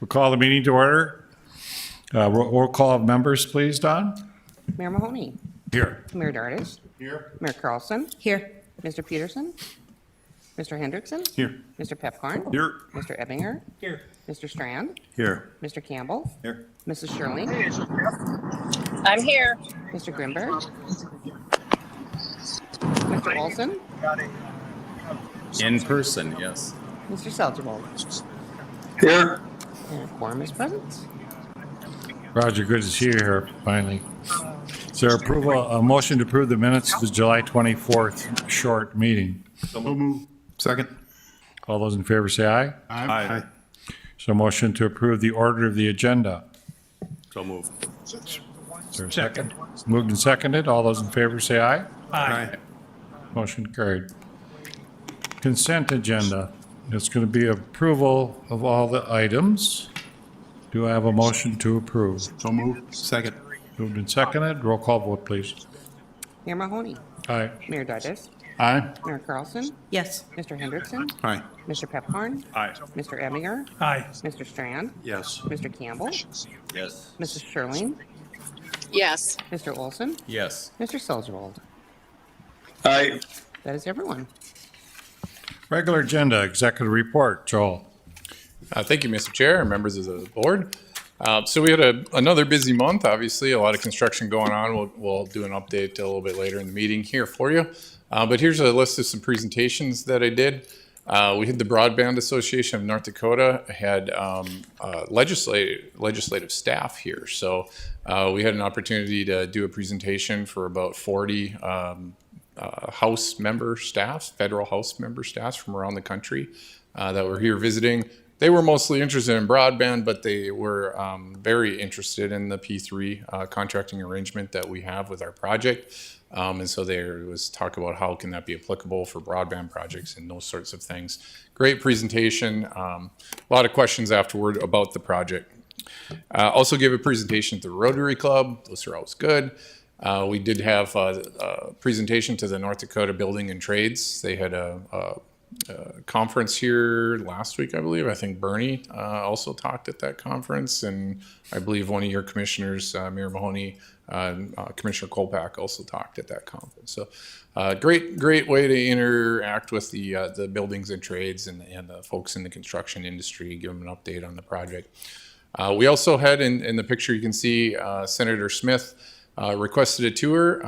We'll call the meeting to order. Roll call of members, please, Don. Mayor Mahoney. Here. Mayor Dardis. Here. Mayor Carlson. Here. Mr. Peterson. Mr. Hendrickson. Here. Mr. Pepcorn. Here. Mr. Ebbinger. Here. Mr. Strand. Here. Mr. Campbell. Here. Mrs. Shirley. I'm here. Mr. Grimberg. Mr. Olson. In person, yes. Mr. Seljevold. Here. And a quorum is present. Roger, good to see you here, finally. Is there a motion to approve the minutes of the July 24th short meeting? So move. Second. All those in favor say aye. Aye. So motion to approve the order of the agenda. So move. Is there a second? Moved and seconded. All those in favor say aye. Aye. Motion carried. Consent agenda. It's going to be approval of all the items. Do I have a motion to approve? So move. Second. Moved and seconded. Roll call vote, please. Mayor Mahoney. Aye. Mayor Dardis. Aye. Mayor Carlson. Yes. Mr. Hendrickson. Aye. Mr. Pepcorn. Aye. Mr. Ebbinger. Aye. Mr. Strand. Yes. Mr. Campbell. Yes. Mrs. Shirley. Yes. Mr. Olson. Yes. Mr. Seljevold. Aye. That is everyone. Regular agenda, executive report. Joel. Thank you, Mr. Chair and members of the board. So we had another busy month, obviously, a lot of construction going on. We'll do an update a little bit later in the meeting here for you. But here's a list of some presentations that I did. We had the Broadband Association of North Dakota had legislative staff here. So we had an opportunity to do a presentation for about 40 House member staffs, federal House member staffs from around the country that were here visiting. They were mostly interested in broadband, but they were very interested in the P3 contracting arrangement that we have with our project. And so there was talk about how can that be applicable for broadband projects and those sorts of things. Great presentation. A lot of questions afterward about the project. Also gave a presentation to the Rotary Club. Those are always good. We did have a presentation to the North Dakota Building and Trades. They had a conference here last week, I believe. I think Bernie also talked at that conference, and I believe one of your commissioners, Mayor Mahoney, Commissioner Kolpak, also talked at that conference. So great way to interact with the buildings and trades and the folks in the construction industry, give them an update on the project. We also had, in the picture you can see, Senator Smith requested a tour,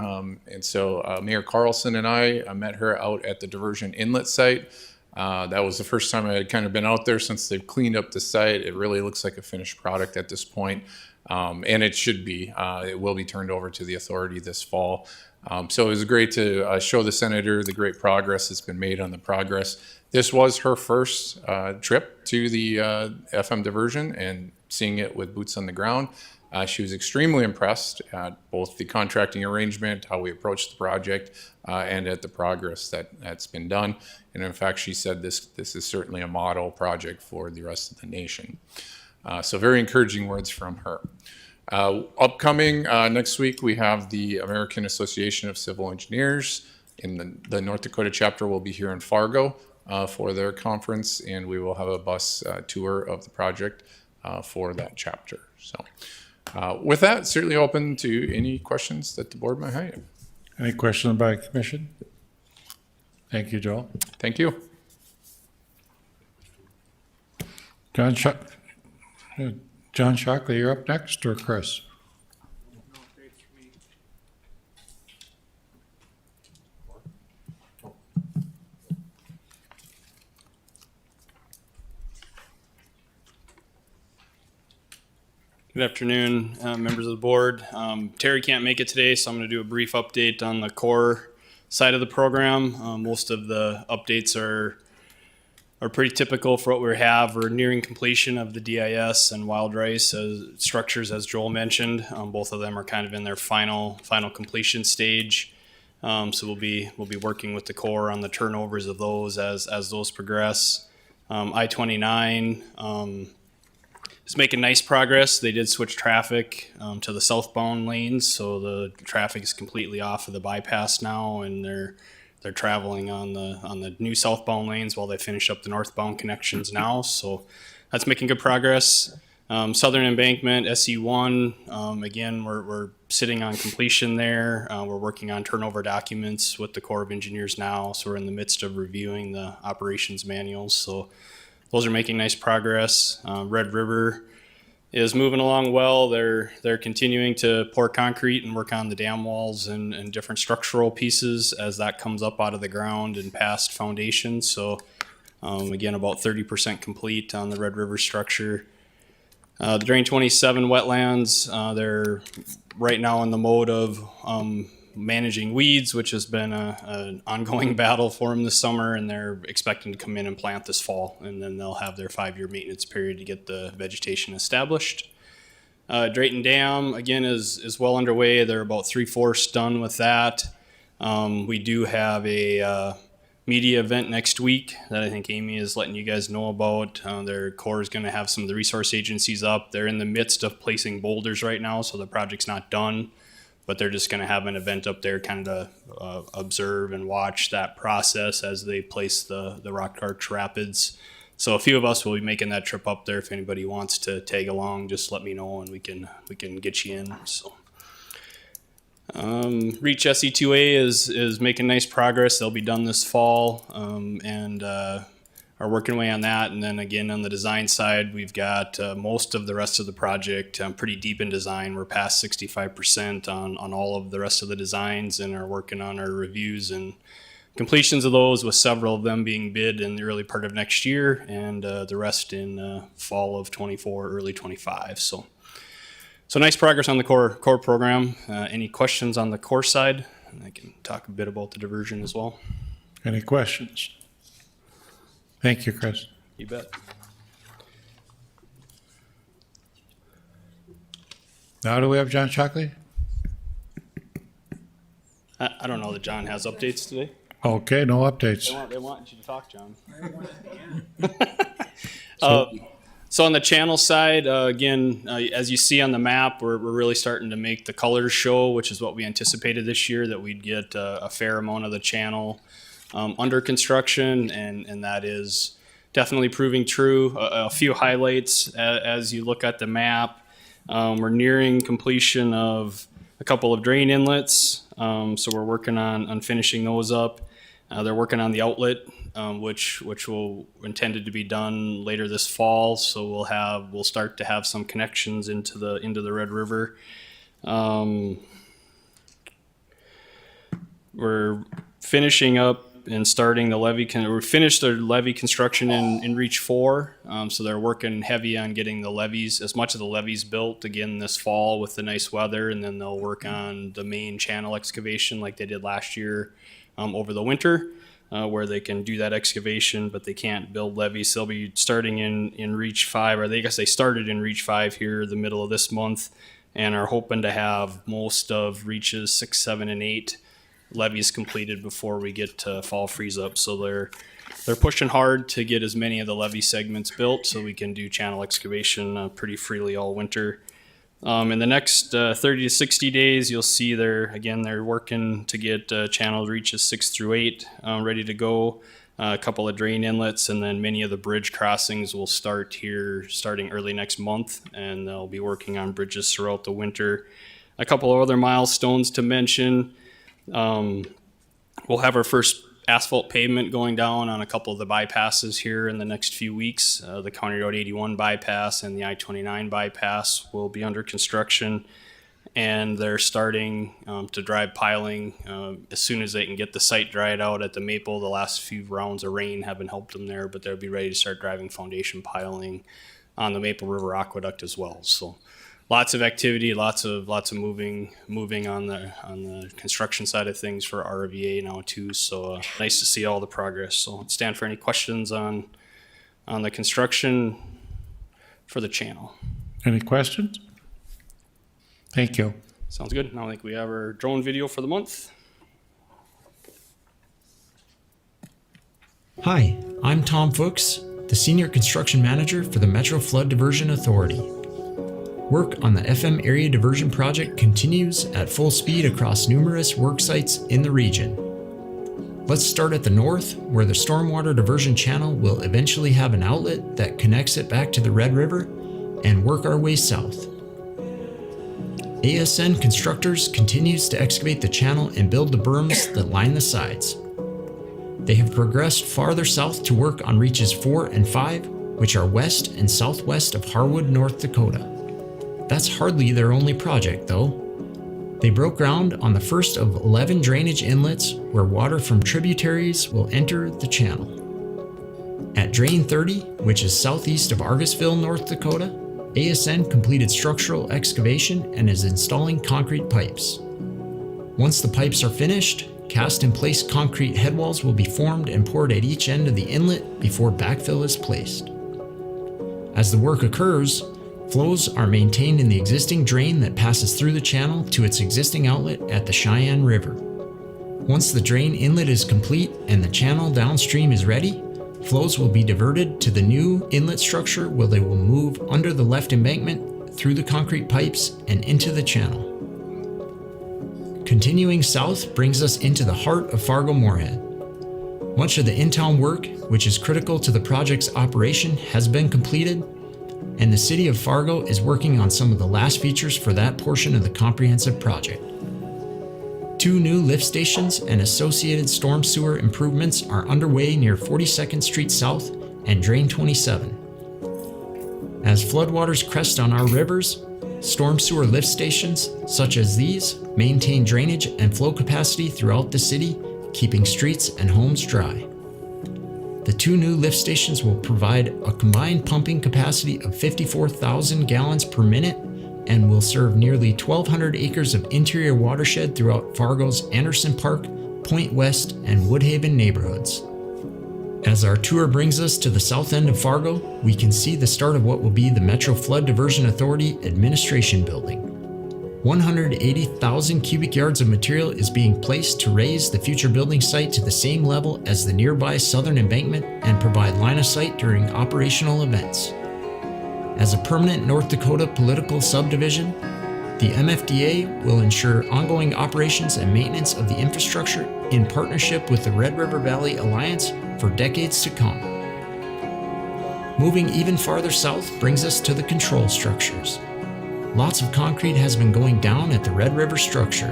and so Mayor Carlson and I met her out at the Diversion Inlet site. That was the first time I had kind of been out there since they've cleaned up the site. It really looks like a finished product at this point, and it should be. It will be turned over to the authority this fall. So it was great to show the senator the great progress that's been made on the progress. This was her first trip to the FM Diversion and seeing it with boots on the ground. She was extremely impressed at both the contracting arrangement, how we approached the project, and at the progress that's been done. And in fact, she said this is certainly a model project for the rest of the nation. So very encouraging words from her. Upcoming next week, we have the American Association of Civil Engineers. In the North Dakota chapter will be here in Fargo for their conference, and we will have a bus tour of the project for that chapter. So. With that, certainly open to any questions that the board might have. Any questions by commission? Thank you, Joel. Thank you. John Shockley, you're up next, or Chris? Good afternoon, members of the board. Terry can't make it today, so I'm going to do a brief update on the core side of the program. Most of the updates are pretty typical for what we have. We're nearing completion of the DIS and wild rice structures, as Joel mentioned. Both of them are kind of in their final completion stage. So we'll be working with the Corps on the turnovers of those as those progress. I-29 is making nice progress. They did switch traffic to the southbound lanes, so the traffic is completely off of the bypass now, and they're traveling on the new southbound lanes while they finish up the northbound connections now. So that's making good progress. Southern Embankment, SE1, again, we're sitting on completion there. We're working on turnover documents with the Corps of Engineers now, so we're in the midst of reviewing the operations manuals. So those are making nice progress. Red River is moving along well. They're continuing to pour concrete and work on the dam walls and different structural pieces as that comes up out of the ground and past foundation. So again, about 30% complete on the Red River structure. The Drain 27 wetlands, they're right now in the mode of managing weeds, which has been an ongoing battle for them this summer, and they're expecting to come in and plant this fall, and then they'll have their 5-year maintenance period to get the vegetation established. Drayton Dam, again, is well underway. They're about 3/4 done with that. We do have a media event next week that I think Amy is letting you guys know about. Their Corps is going to have some of the resource agencies up. They're in the midst of placing boulders right now, so the project's not done, but they're just going to have an event up there kind of observe and watch that process as they place the rock arch rapids. So a few of us will be making that trip up there. If anybody wants to tag along, just let me know and we can get you in. So. Reach SE2A is making nice progress. They'll be done this fall, and are working away on that. And then again, on the design side, we've got most of the rest of the project pretty deep in design. We're past 65% on all of the rest of the designs and are working on our reviews and completions of those, with several of them being bid in the early part of next year and the rest in fall of 24, early 25. So nice progress on the core program. Any questions on the core side? And I can talk a bit about the diversion as well. Any questions? Thank you, Chris. You bet. Now do we have John Shockley? I don't know that John has updates today. Okay, no updates. They want you to talk, John. So on the channel side, again, as you see on the map, we're really starting to make the colors show, which is what we anticipated this year, that we'd get a fair amount of the channel under construction, and that is definitely proving true. A few highlights as you look at the map. We're nearing completion of a couple of drain inlets, so we're working on finishing those up. They're working on the outlet, which will intended to be done later this fall. So we'll start to have some connections into the Red River. We're finishing up and starting the levee. We finished the levee construction in Reach 4. So they're working heavy on getting the levees, as much of the levees built again this fall with the nice weather, and then they'll work on the main channel excavation like they did last year. Over the winter, where they can do that excavation, but they can't build levees. So they'll be starting in Reach 5, or I guess they started in Reach 5 here the middle of this month, and are hoping to have most of Reaches 6, 7, and 8 levees completed before we get to fall freeze up. So they're pushing hard to get as many of the levee segments built so we can do channel excavation pretty freely all winter. In the next 30 to 60 days, you'll see they're working to get channel Reaches 6 through 8 ready to go. A couple of drain inlets, and then many of the bridge crossings will start here starting early next month, and they'll be working on bridges throughout the winter. A couple of other milestones to mention. We'll have our first asphalt pavement going down on a couple of the bypasses here in the next few weeks. The County Road 81 bypass and the I-29 bypass will be under construction, and they're starting to drive piling as soon as they can get the site dried out at the Maple. The last few rounds of rain haven't helped them there, but they'll be ready to start driving foundation piling on the Maple River Aqueduct as well. So lots of activity, lots of moving on the construction side of things for RVA now too. So nice to see all the progress. So let's stand for any questions on the construction for the channel. Any questions? Thank you. Sounds good. Now I think we have our drone video for the month. Hi, I'm Tom Fuchs, the Senior Construction Manager for the Metro Flood Diversion Authority. Work on the FM Area Diversion Project continues at full speed across numerous work sites in the region. Let's start at the north, where the stormwater diversion channel will eventually have an outlet that connects it back to the Red River, and work our way south. ASN Constructors continues to excavate the channel and build the berms that line the sides. They have progressed farther south to work on reaches 4 and 5, which are west and southwest of Harwood, North Dakota. That's hardly their only project, though. They broke ground on the first of 11 drainage inlets where water from tributaries will enter the channel. At Drain 30, which is southeast of Argusville, North Dakota, ASN completed structural excavation and is installing concrete pipes. Once the pipes are finished, cast-in-place concrete headwalls will be formed and poured at each end of the inlet before backfill is placed. As the work occurs, flows are maintained in the existing drain that passes through the channel to its existing outlet at the Cheyenne River. Once the drain inlet is complete and the channel downstream is ready, flows will be diverted to the new inlet structure where they will move under the left embankment, through the concrete pipes, and into the channel. Continuing south brings us into the heart of Fargo-Moorhead. Much of the in-town work, which is critical to the project's operation, has been completed, and the City of Fargo is working on some of the last features for that portion of the comprehensive project. 2 new lift stations and associated storm sewer improvements are underway near 42nd Street South and Drain 27. As floodwaters crest on our rivers, storm sewer lift stations, such as these, maintain drainage and flow capacity throughout the city, keeping streets and homes dry. The 2 new lift stations will provide a combined pumping capacity of 54,000 gallons per minute and will serve nearly 1,200 acres of interior watershed throughout Fargo's Anderson Park, Point West, and Woodhaven neighborhoods. As our tour brings us to the south end of Fargo, we can see the start of what will be the Metro Flood Diversion Authority Administration Building. 180,000 cubic yards of material is being placed to raise the future building site to the same level as the nearby southern embankment and provide line of sight during operational events. As a permanent North Dakota political subdivision, the MFDA will ensure ongoing operations and maintenance of the infrastructure in partnership with the Red River Valley Alliance for decades to come. Moving even farther south brings us to the control structures. Lots of concrete has been going down at the Red River structure.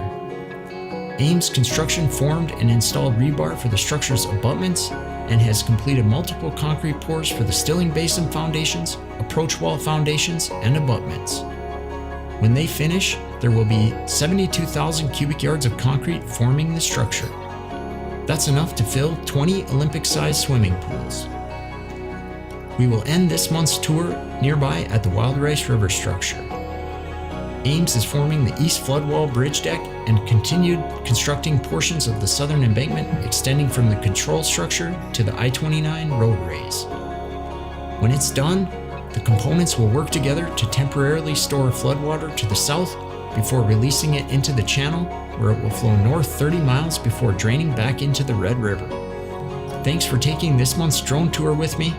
Ames Construction formed and installed rebar for the structure's abutments and has completed multiple concrete pours for the Stilling Basin foundations, approach wall foundations, and abutments. When they finish, there will be 72,000 cubic yards of concrete forming the structure. That's enough to fill 20 Olympic-sized swimming pools. We will end this month's tour nearby at the Wild Rice River structure. Ames is forming the east floodwall bridge deck and continued constructing portions of the southern embankment extending from the control structure to the I-29 road raise. When it's done, the components will work together to temporarily store floodwater to the south before releasing it into the channel, where it will flow north 30 miles before draining back into the Red River. Thanks for taking this month's drone tour with me.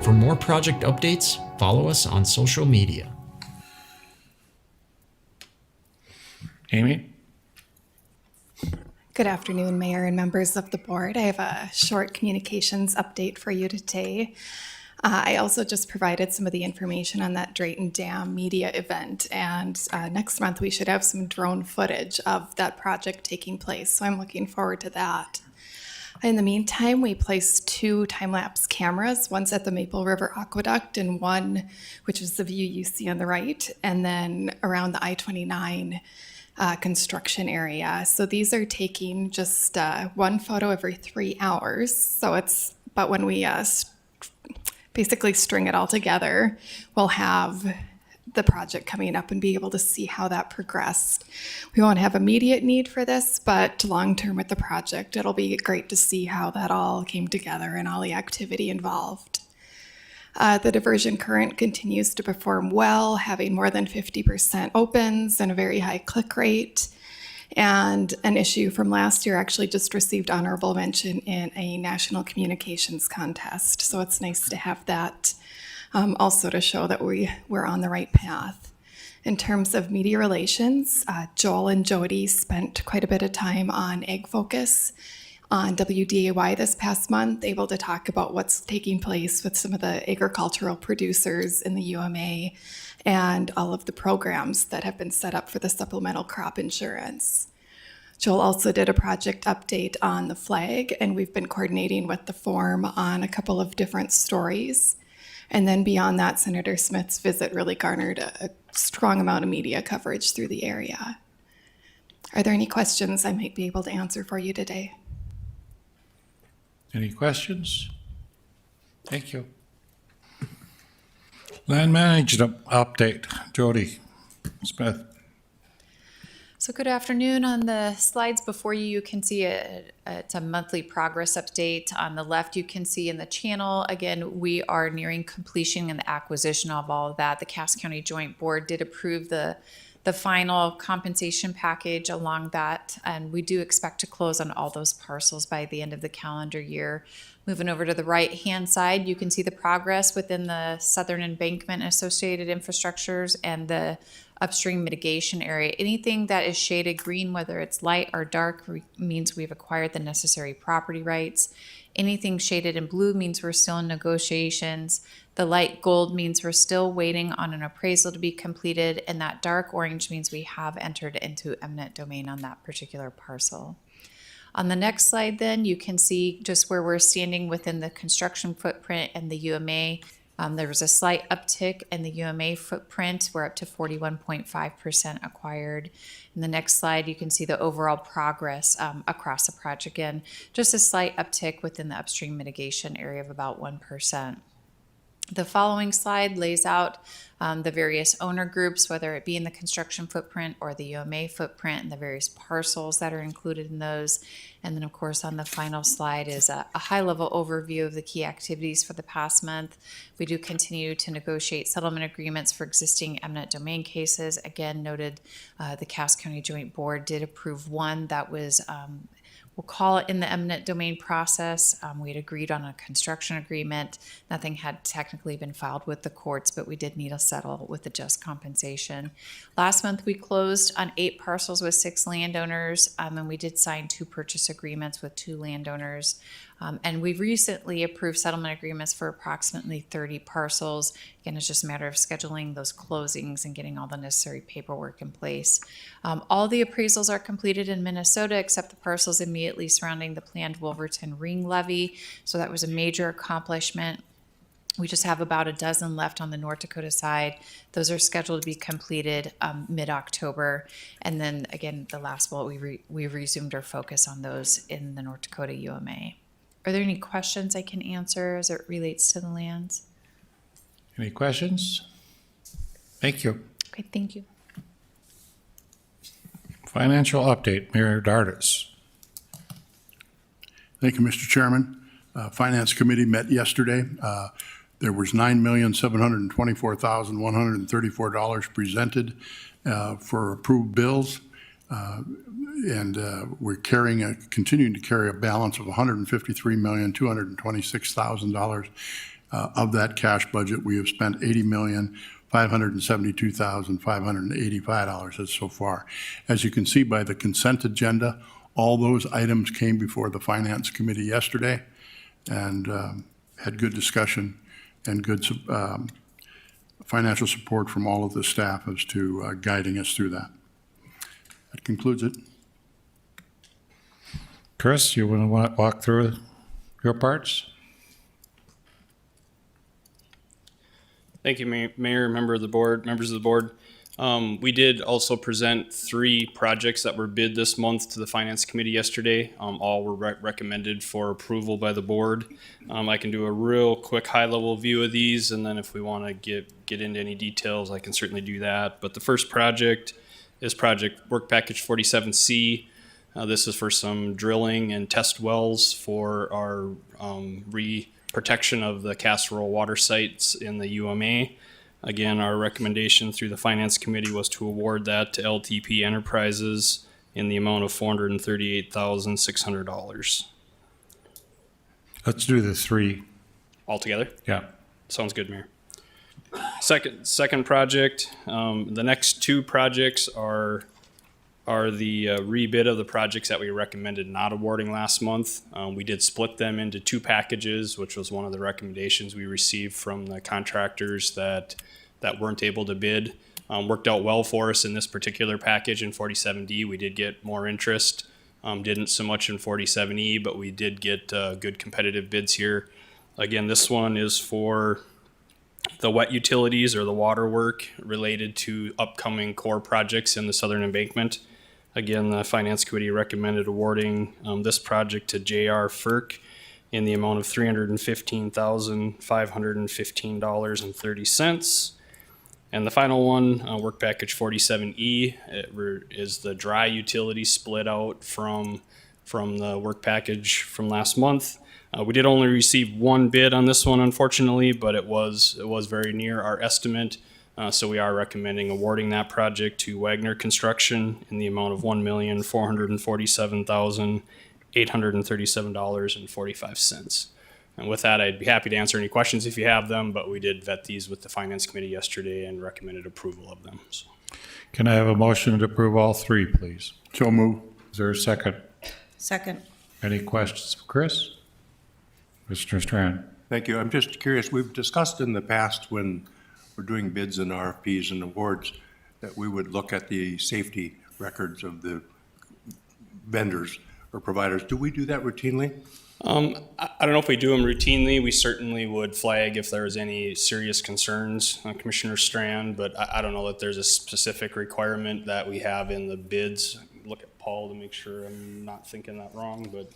For more project updates, follow us on social media. Amy? Good afternoon, Mayor and members of the board. I have a short communications update for you today. I also just provided some of the information on that Drayton Dam media event, and next month we should have some drone footage of that project taking place, so I'm looking forward to that. In the meantime, we placed 2 time-lapse cameras, one's at the Maple River Aqueduct and one, which is the view you see on the right, and then around the I-29 construction area. So these are taking just 1 photo every 3 hours. But when we basically string it all together, we'll have the project coming up and be able to see how that progressed. We won't have immediate need for this, but long-term with the project, it'll be great to see how that all came together and all the activity involved. The diversion current continues to perform well, having more than 50% opens and a very high click rate. And an issue from last year actually just received honorable mention in a national communications contest. So it's nice to have that also to show that we're on the right path. In terms of media relations, Joel and Jody spent quite a bit of time on Ag Focus on WDAY this past month, able to talk about what's taking place with some of the agricultural producers in the UMA and all of the programs that have been set up for the supplemental crop insurance. Joel also did a project update on the flag, and we've been coordinating with the forum on a couple of different stories. And then beyond that, Senator Smith's visit really garnered a strong amount of media coverage through the area. Are there any questions I might be able to answer for you today? Any questions? Thank you. Land management update, Jody Smith. So good afternoon. On the slides before you, you can see it's a monthly progress update. On the left, you can see in the channel, again, we are nearing completion and the acquisition of all of that. The Cass County Joint Board did approve the final compensation package along that, and we do expect to close on all those parcels by the end of the calendar year. Moving over to the right-hand side, you can see the progress within the Southern Embankment associated infrastructures and the upstream mitigation area. Anything that is shaded green, whether it's light or dark, means we've acquired the necessary property rights. Anything shaded in blue means we're still in negotiations. The light gold means we're still waiting on an appraisal to be completed, and that dark orange means we have entered into eminent domain on that particular parcel. On the next slide, then, you can see just where we're standing within the construction footprint and the UMA. There was a slight uptick in the UMA footprint. We're up to 41.5% acquired. In the next slide, you can see the overall progress across the project. Again, just a slight uptick within the upstream mitigation area of about 1%. The following slide lays out the various owner groups, whether it be in the construction footprint or the UMA footprint, and the various parcels that are included in those. And then, of course, on the final slide is a high-level overview of the key activities for the past month. We do continue to negotiate settlement agreements for existing eminent domain cases. Again, noted the Cass County Joint Board did approve one that was we'll call it in the eminent domain process. We had agreed on a construction agreement. Nothing had technically been filed with the courts, but we did need to settle with the just compensation. Last month, we closed on 8 parcels with 6 landowners, and we did sign 2 purchase agreements with 2 landowners. And we've recently approved settlement agreements for approximately 30 parcels. Again, it's just a matter of scheduling those closings and getting all the necessary paperwork in place. All the appraisals are completed in Minnesota except the parcels immediately surrounding the planned Wolverton Ring Levee. So that was a major accomplishment. We just have about a dozen left on the North Dakota side. Those are scheduled to be completed mid-October. And then again, the last bullet, we resumed our focus on those in the North Dakota UMA. Are there any questions I can answer as it relates to the lands? Any questions? Thank you. Okay, thank you. Financial update, Mayor Dardis. Thank you, Mr. Chairman. Finance Committee met yesterday. There was $9,724,134 presented for approved bills. And we're continuing to carry a balance of $153,226,000. Of that cash budget, we have spent $80,572,585 so far. As you can see by the consent agenda, all those items came before the Finance Committee yesterday and had good discussion and good financial support from all of the staff as to guiding us through that. That concludes it. Chris, you want to walk through your parts? Thank you, Mayor, members of the board. We did also present 3 projects that were bid this month to the Finance Committee yesterday. All were recommended for approval by the board. I can do a real quick high-level view of these, and then if we want to get into any details, I can certainly do that. But the first project is Project Work Package 47C. This is for some drilling and test wells for our protection of the casserole water sites in the UMA. Again, our recommendation through the Finance Committee was to award that to LTP Enterprises in the amount of $438,600. Let's do the 3. Altogether? Yeah. Sounds good, Mayor. Second project, the next 2 projects are are the rebid of the projects that we recommended not awarding last month. We did split them into two packages, which was one of the recommendations we received from the contractors that weren't able to bid. Worked out well for us in this particular package in 47D. We did get more interest. Didn't so much in 47E, but we did get good competitive bids here. Again, this one is for the wet utilities or the water work related to upcoming core projects in the Southern Embankment. Again, the Finance Committee recommended awarding this project to J.R. Firk in the amount of $315,515.30. And the final one, work package 47E, is the dry utility split out from the work package from last month. We did only receive one bid on this one, unfortunately, but it was very near our estimate. So we are recommending awarding that project to Wagner Construction in the amount of $1,447,837.45. And with that, I'd be happy to answer any questions if you have them, but we did vet these with the Finance Committee yesterday and recommended approval of them. So. Can I have a motion to approve all three, please? So move. Is there a second? Second. Any questions for Chris? Mr. Strand? Thank you. I'm just curious, we've discussed in the past when we're doing bids and RFPs and awards that we would look at the safety records of the vendors or providers. Do we do that routinely? I don't know if we do them routinely. We certainly would flag if there was any serious concerns, Commissioner Strand, but I don't know that there's a specific requirement that we have in the bids. Look at Paul to make sure I'm not thinking that wrong, but.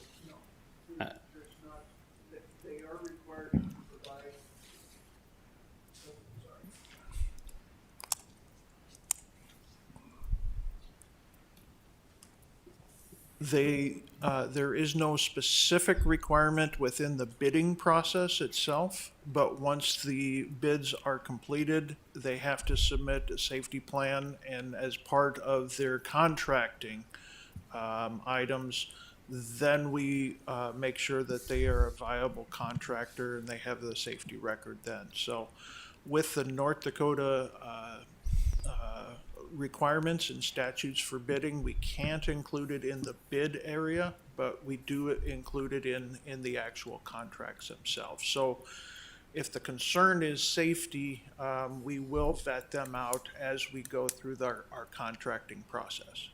They are required to provide. There is no specific requirement within the bidding process itself, but once the bids are completed, they have to submit a safety plan, and as part of their contracting items, then we make sure that they are a viable contractor and they have the safety record then. So with the North Dakota requirements and statutes for bidding, we can't include it in the bid area, but we do include it in the actual contracts themselves. So if the concern is safety, we will vet them out as we go through our contracting process.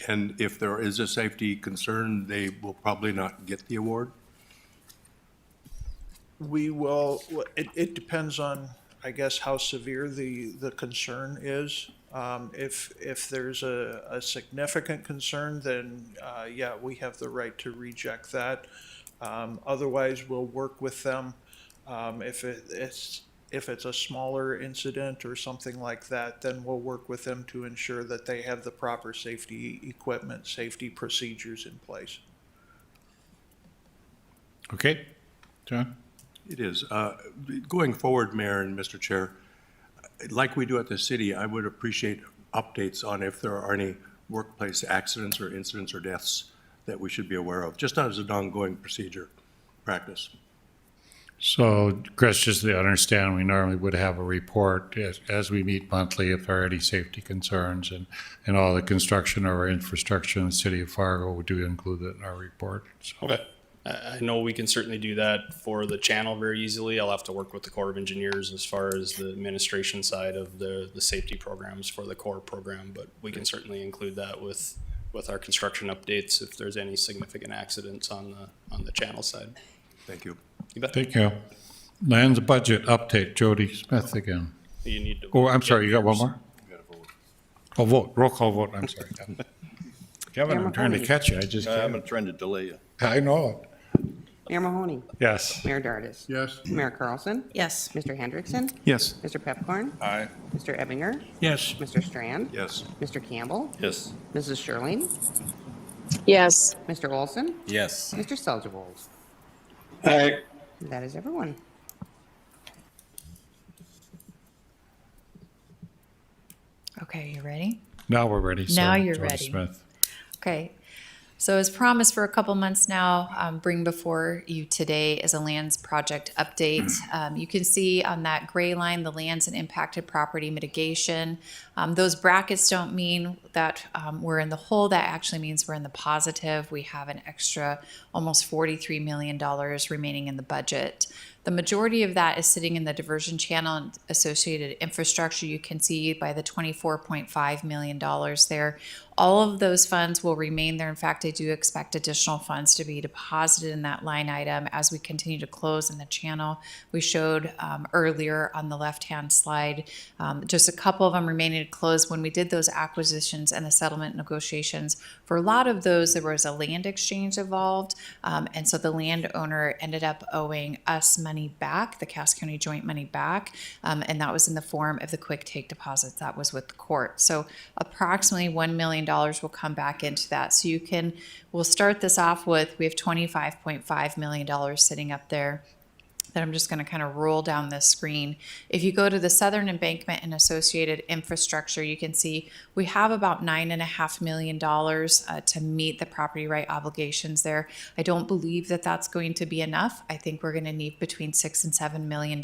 And if there is a safety concern, they will probably not get the award? We will, it depends on, I guess, how severe the concern is. If there's a significant concern, then yeah, we have the right to reject that. Otherwise, we'll work with them. If it's a smaller incident or something like that, then we'll work with them to ensure that they have the proper safety equipment, safety procedures in place. Okay, John? It is. Going forward, Mayor and Mr. Chair, like we do at the city, I would appreciate updates on if there are any workplace accidents or incidents or deaths that we should be aware of, just as an ongoing procedure, practice. So, Chris, just to understand, we normally would have a report as we meet monthly if there are any safety concerns and all the construction or infrastructure in the city of Fargo, we do include it in our report. So. Okay. I know we can certainly do that for the channel very easily. I'll have to work with the Corps of Engineers as far as the administration side of the safety programs for the core program, but we can certainly include that with our construction updates if there's any significant accidents on the channel side. Thank you. You bet. Thank you. Lands budget update, Jody Smith again. You need to. Oh, I'm sorry, you got one more? Oh, vote, roll call vote, I'm sorry. Kevin, I'm trying to catch you, I just I'm can't. trying to delay you. I know it. Mayor Mahoney. Yes. Mayor Dardis. Yes. Mayor Carlson. Yes. Mr. Hendrickson. Yes. Mr. Pepcorn. Aye. Mr. Ebinger. Yes. Mr. Strand. Yes. Mr. Campbell. Yes. Mrs. Sherling. Yes. Mr. Olson. Yes. Mr. Seljevold. Aye. That is everyone. Okay, you ready? Now we're ready. Now so, you're Jody ready. Smith. Okay. So as promised for a couple months now, bring before you today is a lands project update. You can see on that gray line, the lands and impacted property mitigation. Those brackets don't mean that we're in the hole. That actually means we're in the positive. We have an extra almost $43 million remaining in the budget. The majority of that is sitting in the diversion channel and associated infrastructure. You can see by the $24.5 million there. All of those funds will remain there. In fact, I do expect additional funds to be deposited in that line item as we continue to close in the channel. We showed earlier on the left-hand slide, just a couple of them remaining to close. When we did those acquisitions and the settlement negotiations, for a lot of those, there was a land exchange involved. And so the landowner ended up owing us money back, the Cass County joint money back. And that was in the form of the quick take deposits. That was with the court. So approximately $1 million will come back into that. So we'll start this off with, we have $25.5 million sitting up there that I'm just going to kind of roll down this screen. If you go to the Southern Embankment and associated infrastructure, you can see we have about $9.5 million to meet the property right obligations there. I don't believe that that's going to be enough. I think we're going to need between $6 and $7 million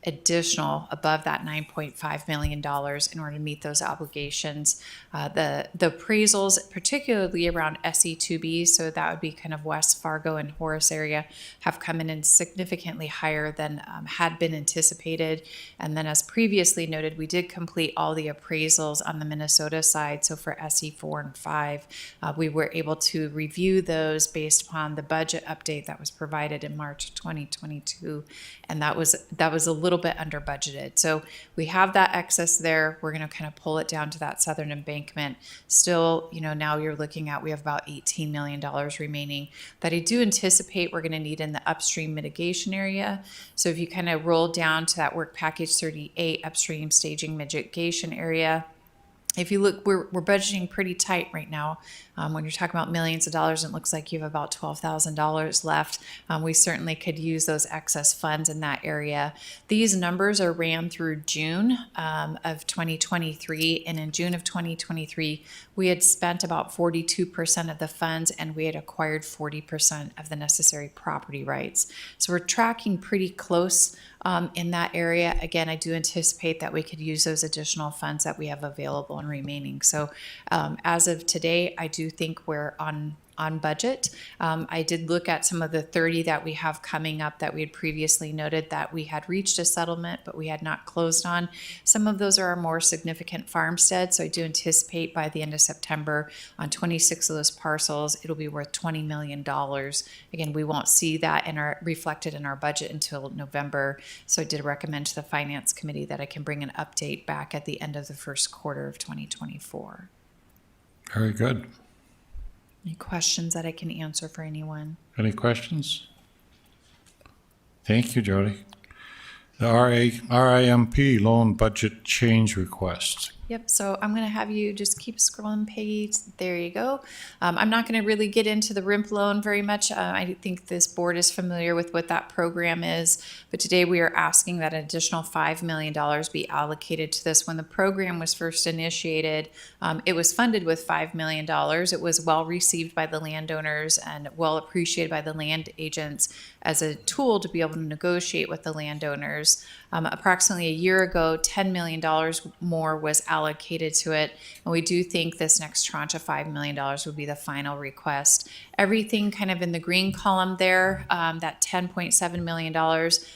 additional above that $9.5 million in order to meet those obligations. The appraisals, particularly around SE2B, so that would be kind of West Fargo and Horace area, have come in significantly higher than had been anticipated. And then as previously noted, we did complete all the appraisals on the Minnesota side. So for SE4 and 5, we were able to review those based upon the budget update that was provided in March of 2022. And that was a little bit under budgeted. So we have that excess there. We're going to kind of pull it down to that Southern Embankment. Still, now you're looking at, we have about $18 million remaining that I do anticipate we're going to need in the upstream mitigation area. So if you kind of roll down to that work package 38 upstream staging mitigation area, if you look, we're budgeting pretty tight right now. When you're talking about millions of dollars, it looks like you have about $12,000 left. We certainly could use those excess funds in that area. These numbers are ran through June of 2023. And in June of 2023, we had spent about 42% of the funds and we had acquired 40% of the necessary property rights. So we're tracking pretty close in that area. Again, I do anticipate that we could use those additional funds that we have available and remaining. So as of today, I do think we're on budget. I did look at some of the 30 that we have coming up that we had previously noted that we had reached a settlement, but we had not closed on. Some of those are our more significant farmsteads. So I do anticipate by the end of September on 26 of those parcels, it'll be worth $20 million. Again, we won't see that reflected in our budget until November. So I did recommend to the Finance Committee that I can bring an update back at the end of the first quarter of 2024. Very good. Any questions that I can answer for anyone? Any questions? Thank you, Jody. The RIMP loan budget change request. Yep, so I'm going to have you just keep scrolling, Peggy. There you go. I'm not going to really get into the RIMP loan very much. I think this board is familiar with what that program is, but today we are asking that an additional $5 million be allocated to this. When the program was first initiated, it was funded with $5 million. It was well received by the landowners and well appreciated by the land agents as a tool to be able to negotiate with the landowners. Approximately a year ago, $10 million more was allocated to it. And we do think this next tranche of $5 million would be the final request. Everything kind of in the green column there, that $10.7 million,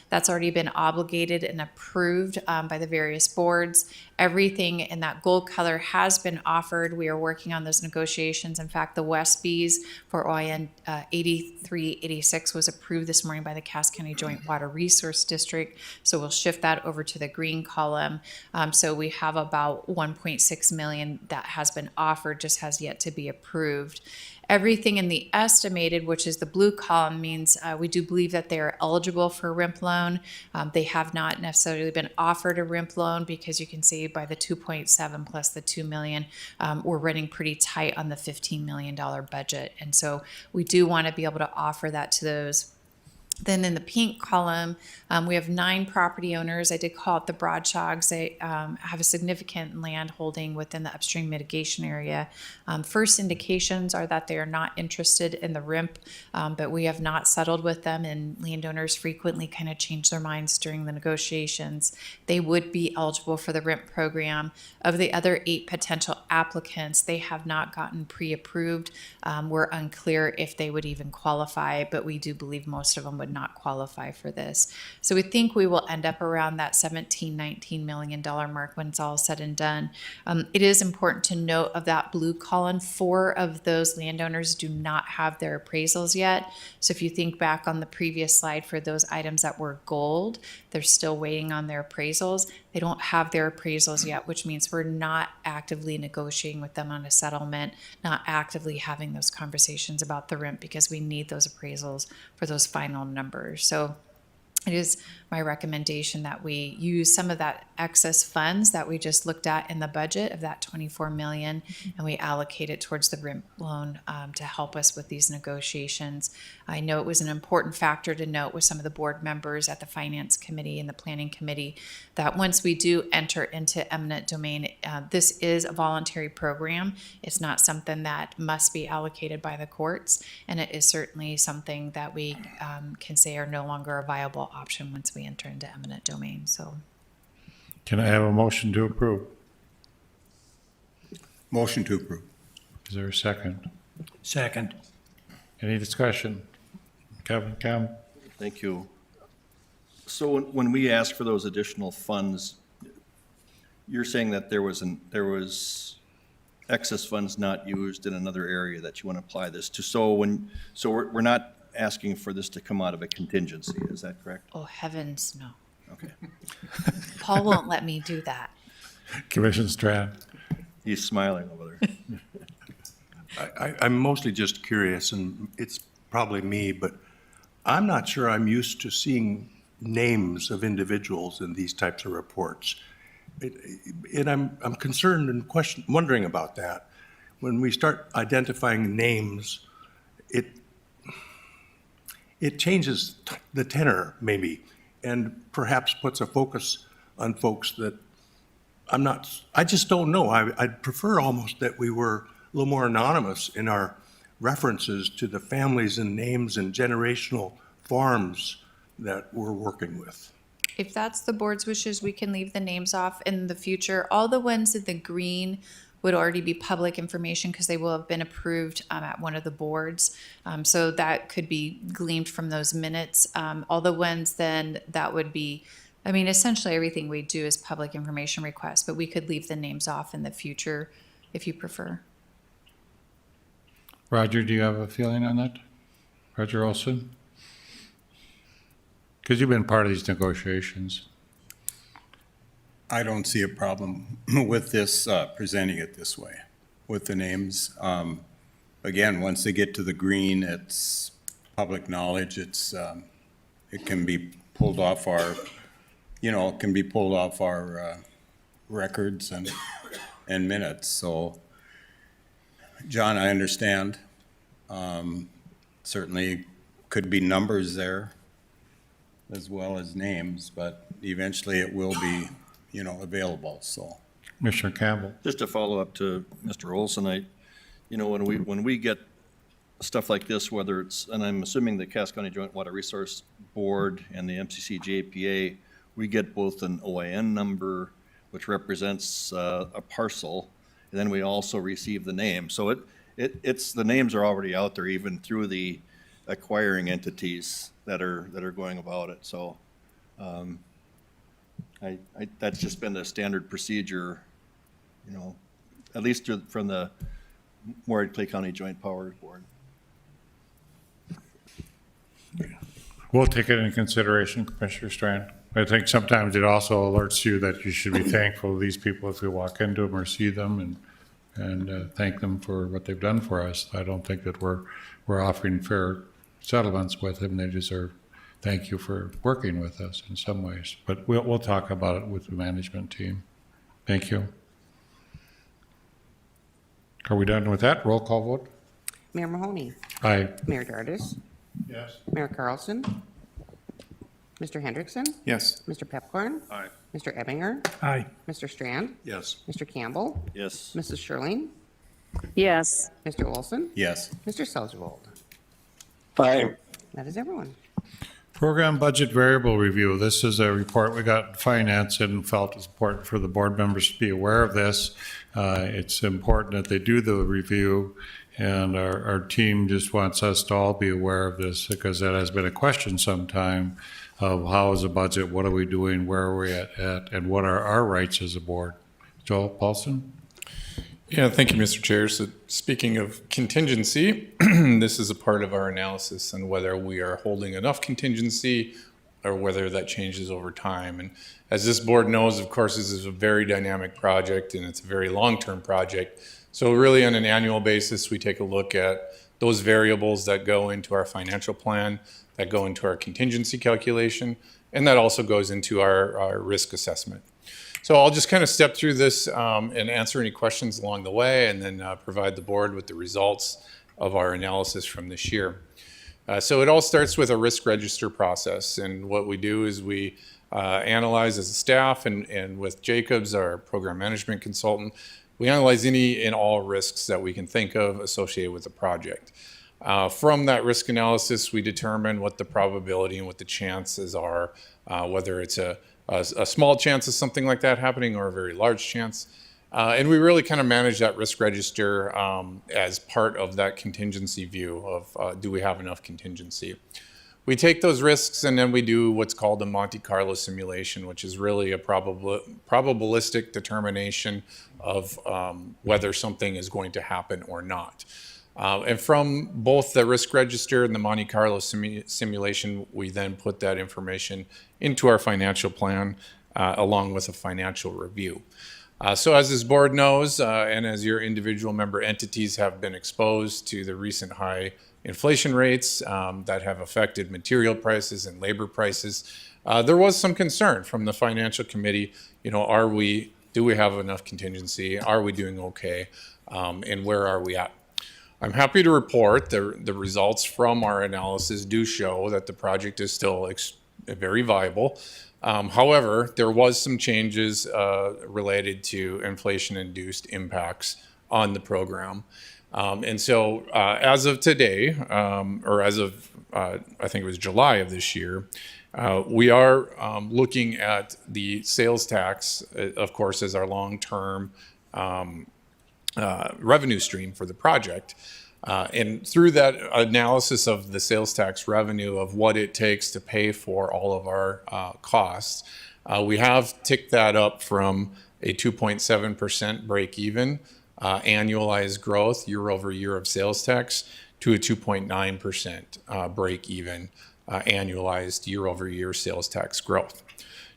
that's already been obligated and approved by the various boards. Everything in that gold color has been offered. We are working on those negotiations. In fact, the Westbys for OIN 8386 was approved this morning by the Cass County Joint Water Resource District. So we'll shift that over to the green column. So we have about $1.6 million that has been offered, just has yet to be approved. Everything in the estimated, which is the blue column, means we do believe that they are eligible for a RIMP loan. They have not necessarily been offered a RIMP loan because you can see by the 2.7 plus the 2 million, we're running pretty tight on the $15 million budget. And so we do want to be able to offer that to those Then in the pink column, we have 9 property owners. I did call it the Broadshogs. They have a significant land holding within the upstream mitigation area. First indications are that they are not interested in the RIMP, but we have not settled with them, and landowners frequently kind of change their minds during the negotiations. They would be eligible for the RIMP program. Of the other 8 potential applicants, they have not gotten pre-approved. We're unclear if they would even qualify, but we do believe most of them would not qualify for this. So we think we will end up around that $17-19 million mark when it's all said and done. It is important to note of that blue column, 4 of those landowners do not have their appraisals yet. So if you think back on the previous slide for those items that were gold, they're still waiting on their appraisals. They don't have their appraisals yet, which means we're not actively negotiating with them on a settlement, not actively having those conversations about the rent because we need those appraisals for those final numbers. So it is my recommendation that we use some of that excess funds that we just looked at in the budget of that 24 million, and we allocate it towards the RIMP loan to help us with these negotiations. I know it was an important factor to note with some of the board members at the finance committee and the planning committee that once we do enter into eminent domain, this is a voluntary program. It's not something that must be allocated by the courts, and it is certainly something that we can say are no longer a viable option once we enter into eminent domain. So Can I have a motion to approve? Motion to approve. Is there a second? Second. Any discussion? Kevin Campbell? Thank you. So when we ask for those additional funds, you're saying that there was excess funds not used in another area that you want to apply this to. So we're not asking for this to come out of a contingency, is that correct? oh heavens, no. Okay. Paul won't let me do that. Commissioner Strand? He's smiling over there. I'm mostly just curious, and it's probably me, but I'm not sure I'm used to seeing names of individuals in these types of reports. And I'm concerned and wondering about that. When we start identifying names, it changes the tenor maybe, and perhaps puts a focus on folks that I just don't know. I'd prefer almost that we were a little more anonymous in our references to the families and names and generational farms that we're working with. If that's the board's wishes, we can leave the names off in the future. All the ones in the green would already be public information because they will have been approved at one of the boards. So that could be gleaned from those minutes. All the ones then that would be, I mean, essentially everything we do is public information requests, but we could leave the names off in the future if you prefer. Roger, do you have a feeling on that? Roger Olson? Because you've been part of these negotiations. I don't see a problem with this, presenting it this way, with the names. Again, once they get to the green, it's public knowledge. It can be pulled off our, records and minutes. So, John, I understand. Certainly could be numbers there as well as names, but eventually it will be available, so. Commissioner Campbell? Just to follow up to Mr. Olson, when we get stuff like this, whether it's, and I'm assuming the Cass County Joint Water Resource Board and the MCC JPA, we get both an OIN number, which represents a parcel, and then we also receive the name. So it's the names are already out there, even through the acquiring entities that are going about it. So that's just been the standard procedure, at least from the Clay County Joint Powers Board. We'll take it into consideration, Commissioner Strand. I think sometimes it also alerts you that you should be thankful to these people if you walk into them or see them and thank them for what they've done for us. I don't think that we're offering fair settlements with them. They deserve thank you for working with us in some ways. But we'll talk about it with the management team. Thank you. Are we done with that? Roll call vote? Mayor Mahoney. Aye. Mayor Dardis. Yes. Mayor Carlson. Mr. Hendrickson? Yes. Mr. Pepcorn? Aye. Mr. Ebinger? Aye. Mr. Strand? Yes. Mr. Campbell? Yes. Mrs. Schirling? Yes. Mr. Olson? Yes. Mr. Selzvold? Aye. That is everyone. Program budget variable review. This is a report we got in finance and felt it was important for the board members to be aware of this. It's important that they do the review, and our team just wants us to all be aware of this because that has been a question sometime of how is the budget, what are we doing, where are we at, and what are our rights as a board. Joel Paulson? Yeah, thank you, Mr. Chair. So speaking of contingency, this is a part of our analysis on whether we are holding enough contingency or whether that changes over time. And as this board knows, of course, this is a very dynamic project and it's a very long-term project. So really on an annual basis, we take a look at those variables that go into our financial plan, that go into our contingency calculation, and that also goes into our risk assessment. So I'll just kind of step through this and answer any questions along the way and then provide the board with the results of our analysis from this year. So it all starts with a risk register process. And what we do is we analyze as a staff and with Jacobs, our program management consultant, we analyze any and all risks that we can think of associated with the project. From that risk analysis, we determine what the probability and what the chances are, whether it's a small chance of something like that happening or a very large chance. And we really kind of manage that risk register as part of that contingency view of do we have enough contingency. We take those risks and then we do what's called a Monte Carlo simulation, which is really a probabilistic determination of whether something is going to happen or not. And from both the risk register and the Monte Carlo simulation, we then put that information into our financial plan along with a financial review. So as this board knows, and as your individual member entities have been exposed to the recent high inflation rates that have affected material prices and labor prices, there was some concern from the financial committee, do we have enough contingency? Are we doing okay? And where are we at? I'm happy to report the results from our analysis do show that the project is still very viable. However, there was some changes related to inflation-induced impacts on the program. And so as of today, or as of, I think it was July of this year, we are looking at the sales tax, of course, as our long-term revenue stream for the project. And through that analysis of the sales tax revenue of what it takes to pay for all of our costs, we have ticked that up from a 2.7% break-even annualized growth year over year of sales tax to a 2.9% break-even annualized year over year sales tax growth.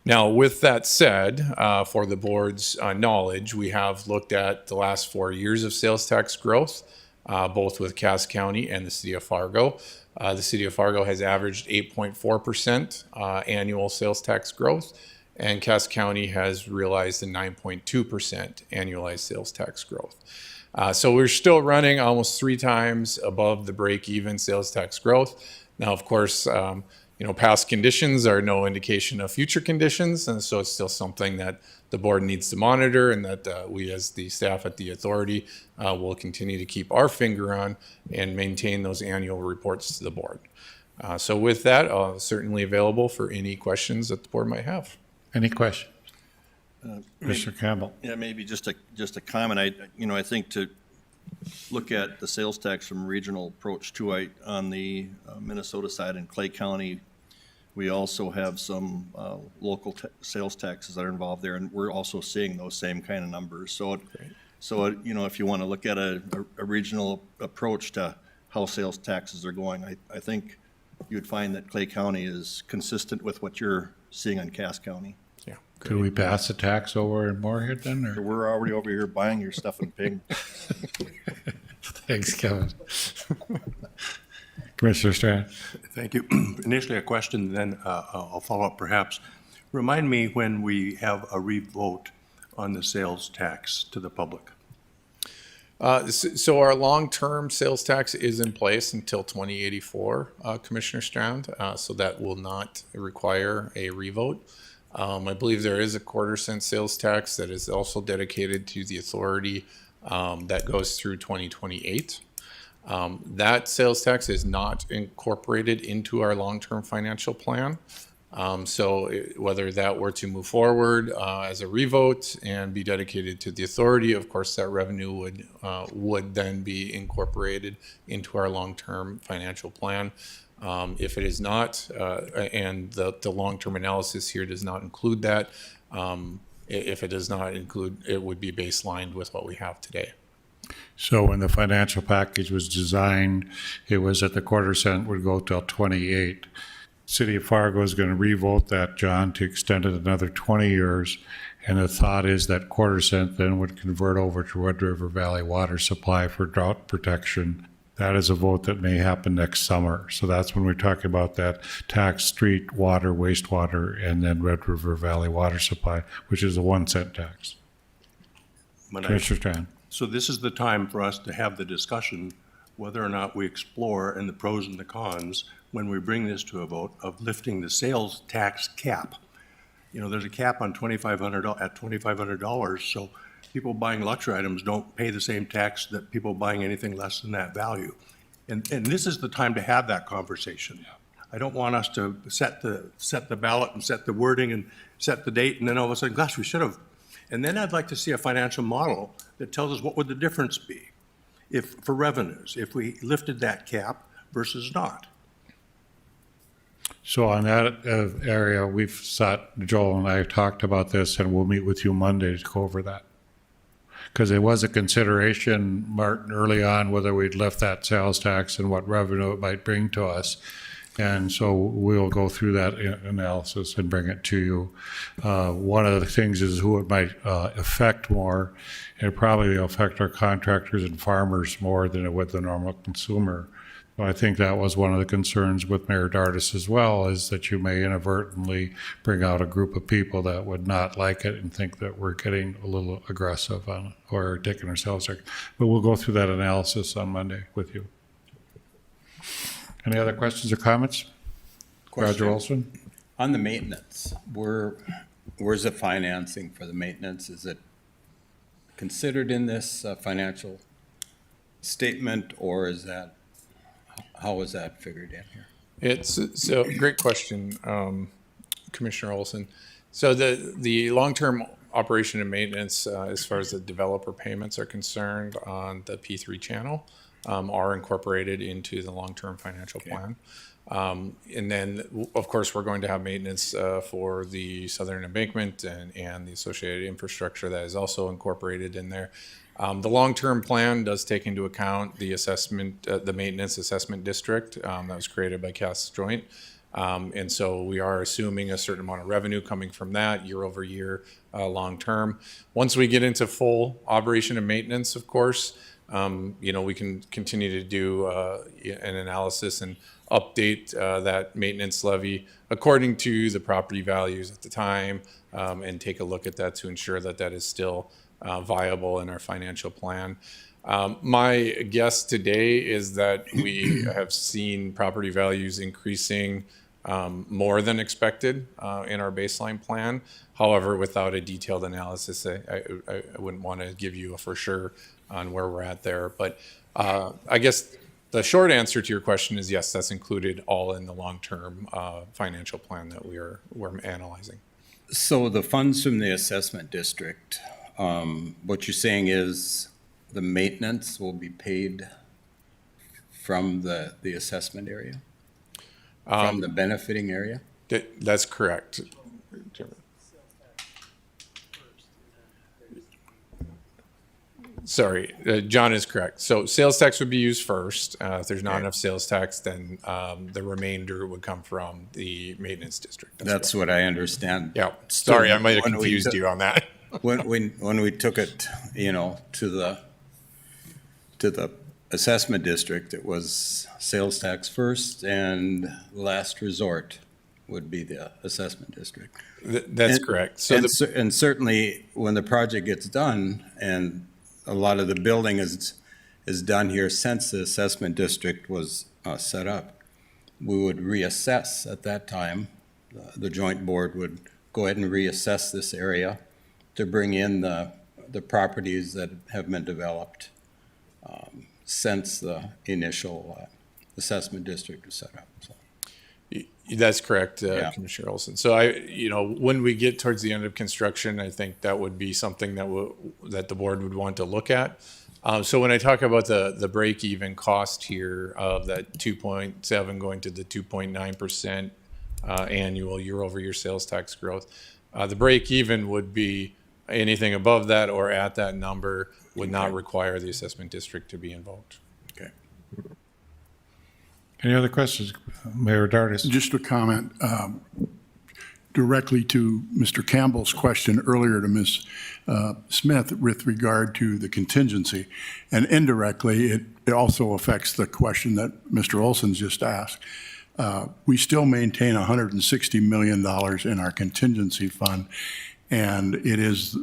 Now, with that said, for the board's knowledge, we have looked at the last 4 years of sales tax growth, both with Cass County and the City of Fargo. The City of Fargo has averaged 8.4% annual sales tax growth, and Cass County has realized a 9.2% annualized sales tax growth. So we're still running almost 3 times above the break-even sales tax growth. Now, of course, past conditions are no indication of future conditions, and so it's still something that the board needs to monitor and that we as the staff at the authority will continue to keep our finger on and maintain those annual reports to the board. So with that, certainly available for any questions that the board might have. Any questions? Mr. Campbell? Yeah, maybe just a comment. I think to look at the sales tax from regional approach too, on the Minnesota side in Clay County, we also have some local sales taxes that are involved there, and we're also seeing those same kind of numbers. So, if you want to look at a regional approach to how sales taxes are going, I think you'd find that Clay County is consistent with what you're seeing on Cass County. Yeah. Could we pass the tax over in Moorhead then? Or? We're already over here buying your stuff in Pig. Thanks, Kevin. Commissioner Strand. Thank you. Initially a question, then I'll follow up perhaps. Remind me when we have a revote on the sales tax to the public. So our long-term sales tax is in place until 2084, Commissioner Strand. So that will not require a revote. I believe there is a quarter-cent sales tax that is also dedicated to the authority that goes through 2028. That sales tax is not incorporated into our long-term financial plan. Whether that were to move forward as a revote and be dedicated to the authority, of course, that revenue would then be incorporated into our long-term financial plan. If it is not, and the long-term analysis here does not include that, if it does not include, it would be baselined with what we have today. So when the financial package was designed, it was that the quarter cent would go till 28. City of Fargo is going to revote that, John, to extend it another 20 years. And the thought is that quarter cent then would convert over to Red River Valley Water Supply for drought protection. That is a vote that may happen next summer. So that's when we're talking about that tax, street, water, wastewater, and then Red River Valley Water Supply, which is a 1 cent tax. Commissioner Strand. So this is the time for us to have the discussion whether or not we explore and the pros and the cons when we bring this to a vote of lifting the sales tax cap. You know, there's a cap on $2,500, so people buying luxury items don't pay the same tax that people buying anything less than that value. And this is the time to have that conversation. I don't want us to set the ballot and set the wording and set the date, and then all of a sudden, gosh, we should have. And then I'd like to see a financial model that tells us what would the difference be if, for revenues, if we lifted that cap versus not. So on that area, we've sat, Joel and I have talked about this, and we'll meet with you Monday to go over that. Because it was a consideration, Martin, early on, whether we'd lift that sales tax and what revenue it might bring to us. And so we'll go through that analysis and bring it to you. One of the things is who it might affect more. It probably will affect our contractors and farmers more than it would the normal consumer. So I think that was one of the concerns with Mayor Dardis as well, is that you may inadvertently bring out a group of people that would not like it and think that we're getting a little aggressive on it or taking ourselves there. But we'll go through that analysis on Monday with you. Any other questions or comments? Roger Olson? On the maintenance, where's the financing for the maintenance? Is it considered in this financial statement, or is that, how is that figured in here? So great question, Commissioner Olson. So the long-term operation and maintenance, as far as the developer payments are concerned on the P3 channel, are incorporated into the long-term financial plan. And then, of course, we're going to have maintenance for the southern embankment and the associated infrastructure that is also incorporated in there. The long-term plan does take into account the assessment, the maintenance assessment district that was created by Cass Joint. And so we are assuming a certain amount of revenue coming from that year over year, long-term. Once we get into full operation and maintenance, of course, we can continue to do an analysis and update that maintenance levy according to the property values at the time, and take a look at that to ensure that that is still viable in our financial plan. My guess today is that we have seen property values increasing more than expected in our baseline plan. However, without a detailed analysis, I wouldn't want to give you a for sure on where we're at there. But I guess the short answer to your question is yes, that's included all in the long-term financial plan that we're analyzing. So the funds from the assessment district, what you're saying is the maintenance will be paid from the assessment area? From the benefiting area? That's correct. Sorry, John is correct. So sales tax would be used first. If there's not enough sales tax, then the remainder would come from the maintenance district. That's what I understand. Yeah. Sorry, I might have confused you on that. When we took it, to the assessment district, it was sales tax first, and last resort would be the assessment district. That's correct. So and certainly when the project gets done and a lot of the building is done here since the assessment district was set up. We would reassess at that time. The joint board would go ahead and reassess this area to bring in the properties that have been developed since the initial assessment district was set up. So. That's correct, Yeah. Commissioner Olson. So when we get towards the end of construction, I think that would be something that the board would want to look at. So when I talk about the break-even cost here of that 2.7 going to the 2.9% annual year-over-year sales tax growth, the break-even would be anything above that or at that number would not require the assessment district to be involved. Okay. Any other questions? Mayor Dardis? Just a comment directly to Mr. Campbell's question earlier to Ms. Smith with regard to the contingency. And indirectly, it also affects the question that Mr. Olson just asked. We still maintain $160 million in our contingency fund, and it is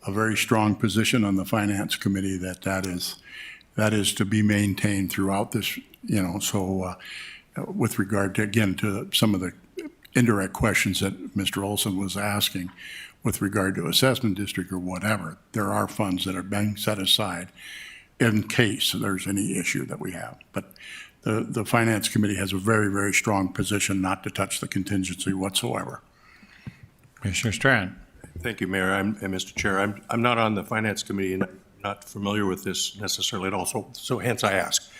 a very strong position on the Finance Committee that is to be maintained throughout this, so with regard to, again, to some of the indirect questions that Mr. Olson was asking with regard to assessment district or whatever, there are funds that are being set aside in case there's any issue that we have. But the Finance Committee has a very, very strong position not to touch the contingency whatsoever. Commissioner Strand? Thank you, Mayor and Mr. Chair. I'm not on the Finance Committee and not familiar with this necessarily at all, so hence I ask.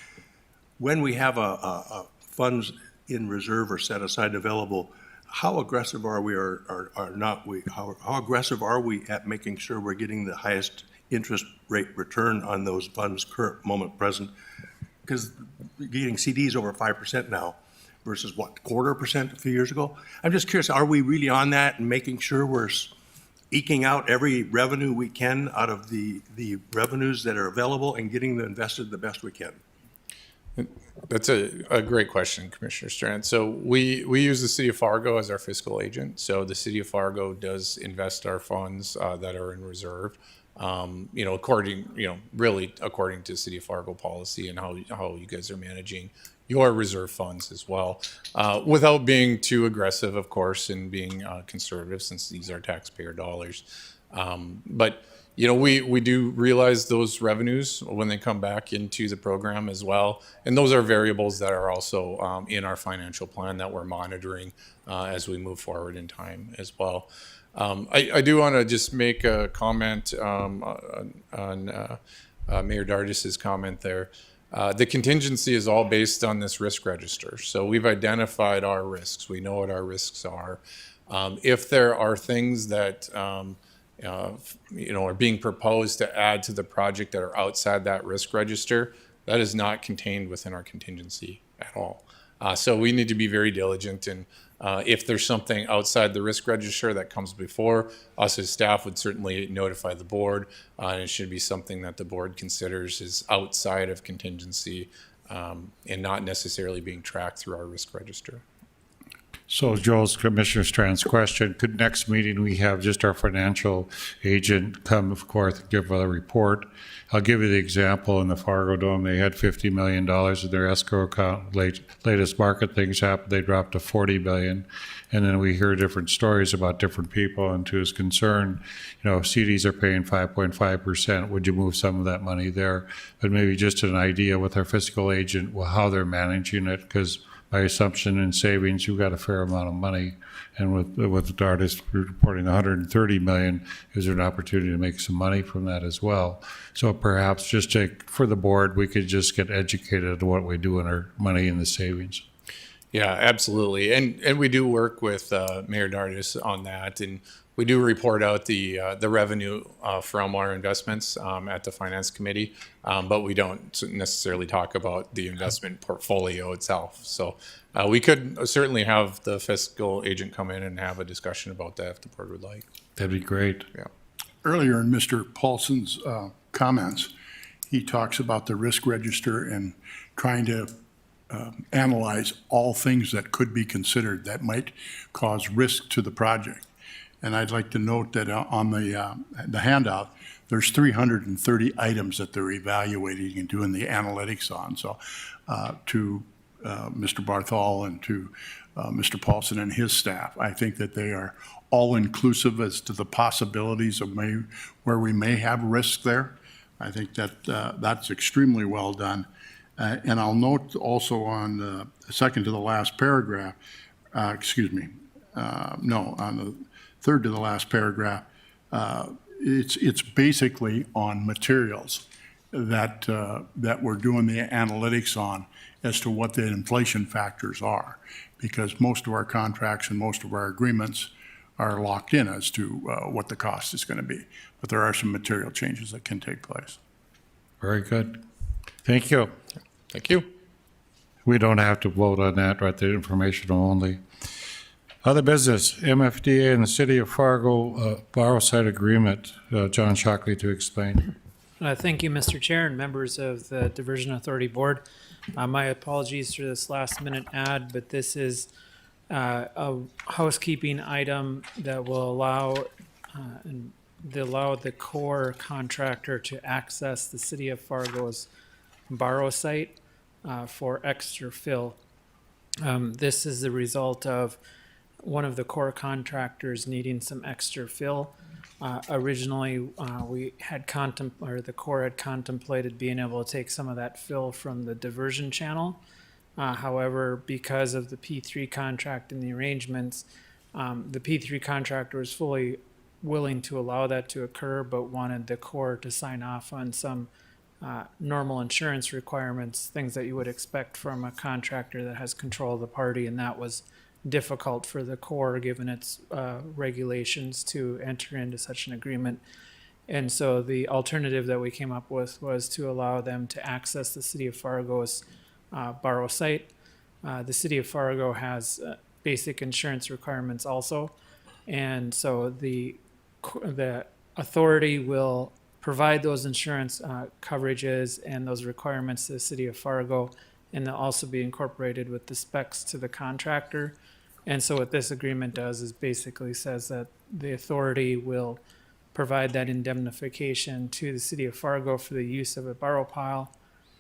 When we have a funds in reserve or set aside available, how aggressive are we or not we? How aggressive are we at making sure we're getting the highest interest rate return on those funds current moment present? Because getting CDs over 5% now versus what, 0.25% a few years ago? I'm just curious, are we really on that and making sure we're eking out every revenue we can out of the revenues that are available and getting them invested the best we can? That's a great question, Commissioner Strand. So we use the City of Fargo as our fiscal agent. So the City of Fargo does invest our funds that are in reserve, really according to City of Fargo policy and how you guys are managing your reserve funds as well, without being too aggressive, of course, and being conservative since these are taxpayer dollars. But we do realize those revenues when they come back into the program as well. And those are variables that are also in our financial plan that we're monitoring as we move forward in time as well. I do want to just make a comment on Mayor Dardis's comment there. The contingency is all based on this risk register. So we've identified our risks. We know what our risks are. If there are things that are being proposed to add to the project that are outside that risk register, that is not contained within our contingency at all. So we need to be very diligent, and if there's something outside the risk register that comes before us as staff would certainly notify the board, and it should be something that the board considers is outside of contingency and not necessarily being tracked through our risk register. So Joel's, Commissioner Strand's question, could next meeting we have just our financial agent come forth and give a report? I'll give you the example in the Fargo Dome. They had $50 million in their escrow account. Latest market things happened. They dropped to $40 billion. And then we hear different stories about different people. And to his concern, CDs are paying 5.5%. Would you move some of that money there? But maybe just an idea with our fiscal agent, how they're managing it, because by assumption in savings, you've got a fair amount of money. And with Dardis reporting $130 million, is there an opportunity to make some money from that as well? So perhaps just for the board, we could just get educated on what we do in our money in the savings. Yeah, absolutely. And we do work with Mayor Dardis on that. And we do report out the revenue from our investments at the Finance Committee, but we don't necessarily talk about the investment portfolio itself. So we could certainly have the fiscal agent come in and have a discussion about that if the board would like. That'd be great. Yeah. Earlier in Mr. Paulson's comments, he talks about the risk register and trying to analyze all things that could be considered that might cause risk to the project. And I'd like to note that on the handout, there's 330 items that they're evaluating and doing the analytics on. So to Mr. Barthol and to Mr. Paulson and his staff, I think that they are all inclusive as to the possibilities of where we may have risk there. I think that that's extremely well done. And I'll note also on the second to the last paragraph, on the third to the last paragraph, it's basically on materials that we're doing the analytics on as to what the inflation factors are, because most of our contracts and most of our agreements are locked in as to what the cost is going to be. But there are some material changes that can take place. Very good. Thank you. Thank you. We don't have to vote on that, right? The informational only. Other business, MFDA and the City of Fargo borrow site agreement. John Shockley to explain. Thank you, Mr. Chair and members of the Diversion Authority Board. My apologies for this last minute ad, but this is a housekeeping item that will allow the core contractor to access the City of Fargo's borrow site for extra fill. This is the result of one of the core contractors needing some extra fill. Originally, the Corps had contemplated being able to take some of that fill from the diversion channel. However, because of the P3 contract and the arrangements, the P3 contractor was fully willing to allow that to occur, but wanted the Corps to sign off on some normal insurance requirements, things that you would expect from a contractor that has control of the party, and that was difficult for the Corps given its regulations to enter into such an agreement. And so the alternative that we came up with was to allow them to access the City of Fargo's borrow site. The City of Fargo has basic insurance requirements also, and so the authority will provide those insurance coverages and those requirements to the City of Fargo, and they'll also be incorporated with the specs to the contractor. And so what this agreement does is basically says that the authority will provide that indemnification to the City of Fargo for the use of a borrow pile,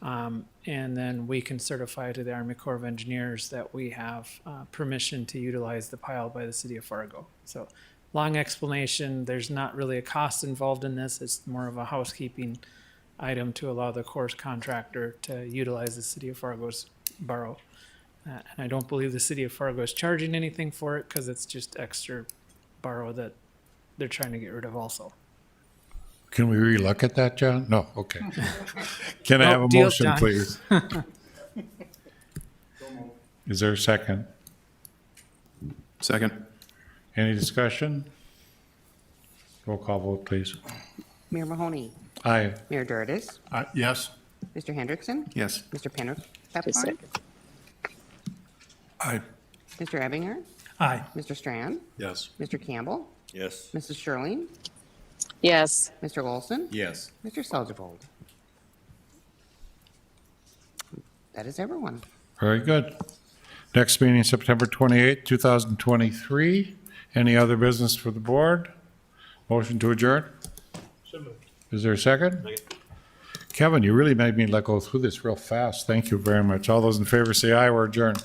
and then we can certify to the Army Corps of Engineers that we have permission to utilize the pile by the City of Fargo. So long explanation, there's not really a cost involved in this. It's more of a housekeeping item to allow the Corps contractor to utilize the City of Fargo's borrow. And I don't believe the City of Fargo is charging anything for it because it's just extra borrow that they're trying to get rid of also. Can we relook at that, John? No, okay. Can I No, have a deal, motion, John. please? Is there a second? Second. Any discussion? Roll call vote, please. Mayor Mahoney, Aye. Mayor Durdis, Yes? Mr. Hendrickson, Yes. Mr. Just a Penner, sec. Aye. Mr. Ebinger, Aye. Mr. Strand, Yes. Mr. Campbell, Yes. Mrs. Sherling, Yes. Mr. Olson, Yes. Mr. Seljevold. That is everyone. Very good. Next meeting, September 28th, 2023. Any other business for the board? Motion to adjourn? Is there a second? Kevin, you really made me let go through this real fast. Thank you very much. All those in favor say aye. We're adjourned.